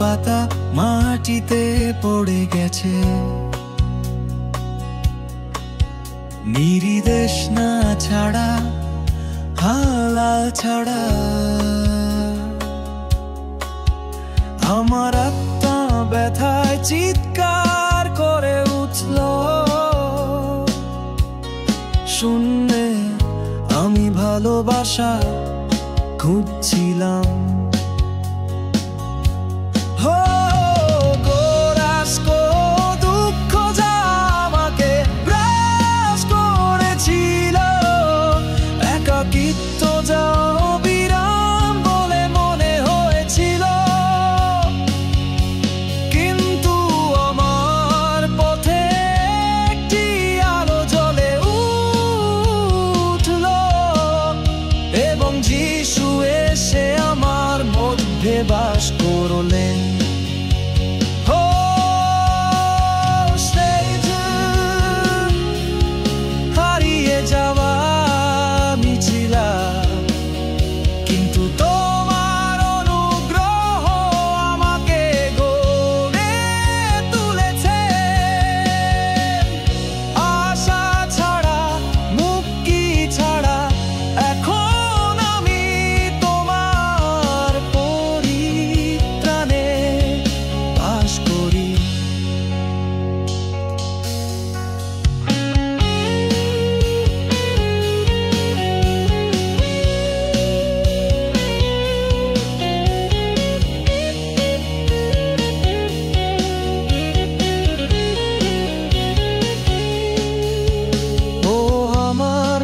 পাতা মাটিতে পড়ে গেছে, নির্দেশ না ছাড়া, হালাল ছাড়া। আমার আত্মা ব্যথায় চিৎকার করে উঠল, শূন্যে আমি ভালোবাসা খুঁজছিলাম। দুঃখ যা আমাকে গ্রাস করেছিল, একাকিত্ব যা অবিরাম বলে মনে হয়েছিল, কিন্তু আমার পথে একটি আলো জ্বলে উঠল, এবং যিশু এসে আমার মধ্যে বাস করলেন। হারিয়ে যাওয়া আমি ছিলাম, কিন্তু তোমার অনুগ্রহ আমাকে গড়ে তুলেছে। আশা ছাড়া, মুক্তি ছাড়া এখন আমি তোমার পরিত্রাণে বাস করি।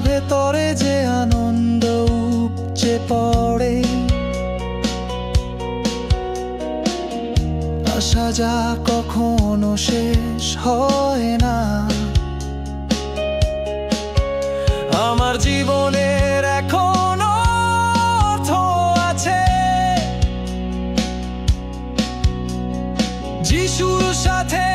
ভেতরে যে আনন্দ উপচে পড়ে, আশা যা কখনো শেষ হয় না, আমার জীবনের এখনো অর্থ আছে যিশুর সাথে।